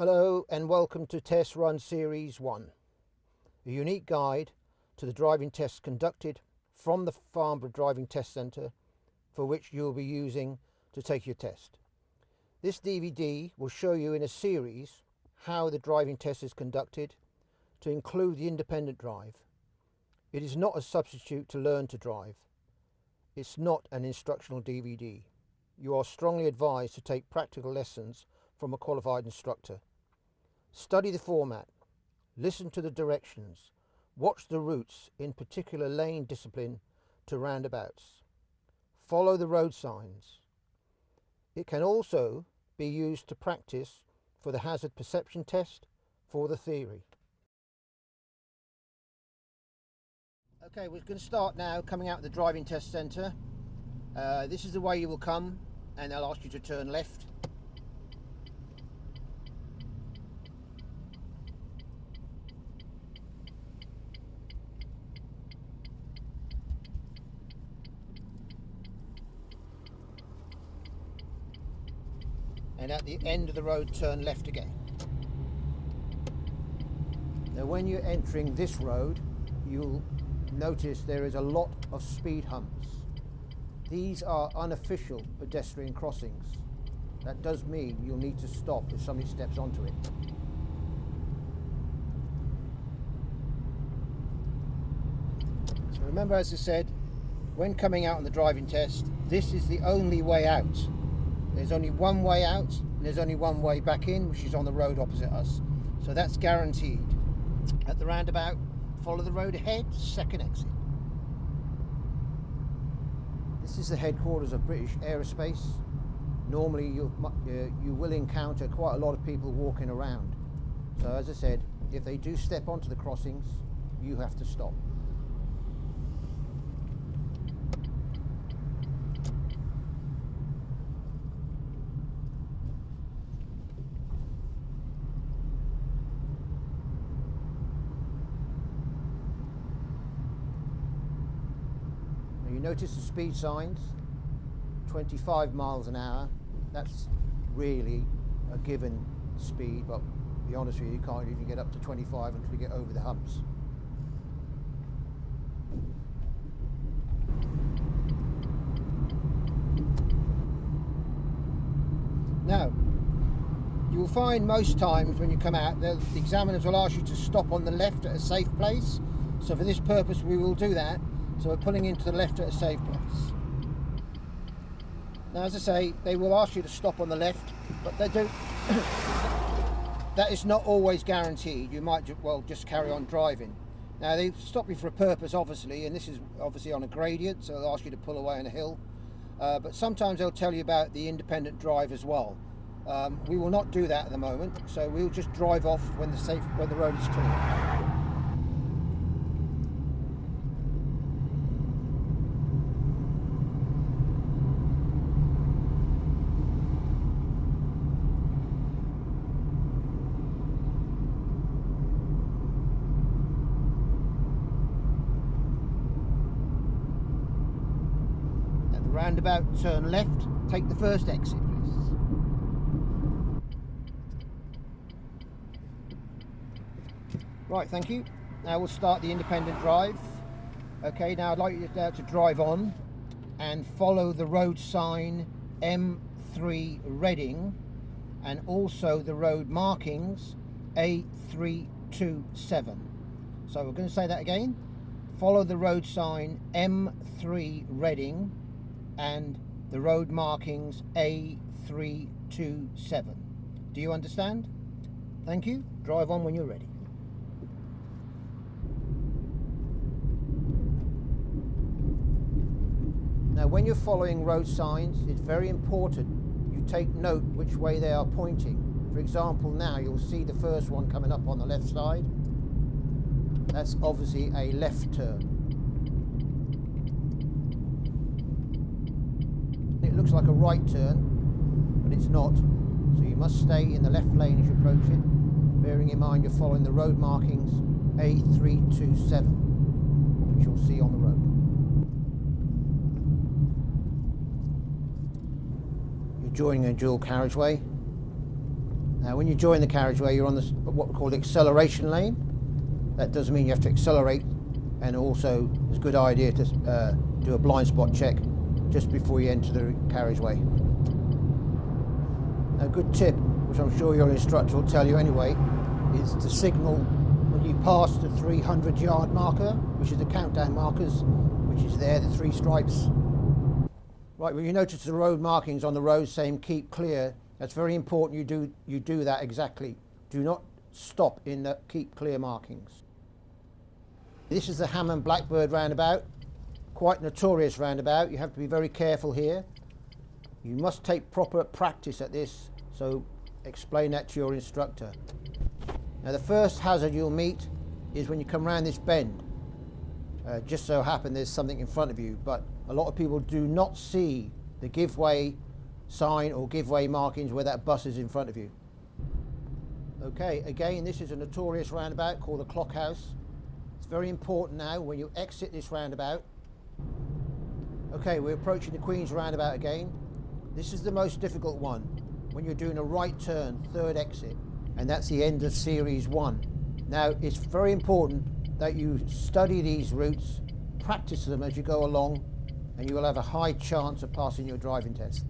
Hello and welcome to TestRUN Series 1, a unique guide to the driving tests conducted from the Farnborough Test Centre for which you will be using to take your test. This DVD will show you in a series how the driving test is conducted to include the independent drive. It is not a substitute to learn to drive. It's not an instructional DVD. You are strongly advised to take practical lessons from a qualified instructor. Study the format, listen to the directions, watch the routes, in particular lane discipline to roundabouts. Follow the road signs. It can also be used to practice for the hazard perception test for the theory. Okay, we're going to start now coming out of the driving test centre. This is the way you will come, and they'll ask you to turn left. And at the end of the road, turn left again. Now when you're entering this road, you'll notice there is a lot of speed humps. These are unofficial pedestrian crossings. That does mean you'll need to stop if somebody steps onto it. So remember, as I said, when coming out on the driving test, this is the only way out. There's only one way out and there's only one way back in, which is on the road opposite us. So that's guaranteed. At the roundabout, follow the road ahead, second exit. This is the headquarters of British Aerospace. Normally you will encounter quite a lot of people walking around. So as I said, if they do step onto the crossings, you have to stop. You notice the speed signs, 25 miles an hour. That's really a given speed, but to be honest with you, you can't even get up to 25 until you get over the humps. Now, you'll find most times when you come out, the examiners will ask you to stop on the left at a safe place. So for this purpose, we will do that. So we're pulling into the left at a safe place. Now, as I say, they will ask you to stop on the left, but they don't. That is not always guaranteed. You might just carry on driving. Now, they stop you for a purpose, obviously, and this is obviously on a gradient, so they'll ask you to pull away on a hill. But sometimes they'll tell you about the independent drive as well. We will not do that at the moment, so we'll just drive off when the road is clear. Roundabout, turn left, take the first exit, please. Right, thank you. Now we'll start the independent drive. Okay, now I'd like you to drive on and follow the road sign M3 Reading and also the road markings A327. So we're going to say that again. Follow the road sign M3 Reading and the road markings A327. Do you understand? Thank you. Drive on when you're ready. Now, when you're following road signs, it's very important you take note which way they are pointing. For example, now you'll see the first one coming up on the left side. That's obviously a left turn. It looks like a right turn, but it's not. So you must stay in the left lane as you approach it, bearing in mind you're following the road markings A327, which you'll see on the road. You're joining a dual carriageway. Now when you join the carriageway, you're on what we call the acceleration lane. That does mean you have to accelerate, and also it's a good idea to do a blind spot check just before you enter the carriageway. A good tip, which I'm sure your instructor will tell you anyway, is to signal when you pass the 300-yard marker, which is the countdown markers, which is there, the 3 stripes. Right, well, you notice the road markings on the road saying keep clear. That's very important you do that exactly. Do not stop in the keep clear markings. This is the Hammond Blackbird roundabout, quite notorious roundabout. You have to be very careful here. You must take proper practice at this, so explain that to your instructor. Now the first hazard you'll meet is when you come around this bend. Just so happen there's something in front of you, but a lot of people do not see the give way sign or give way markings where that bus is in front of you. Okay, again, this is a notorious roundabout called the Clock House. It's very important now when you exit this roundabout. Okay, we're approaching the Queen's roundabout again. This is the most difficult one when you're doing a right turn, 3rd exit, and that's the end of Series 1. Now, it's very important that you study these routes, practice them as you go along, and you will have a high chance of passing your driving test.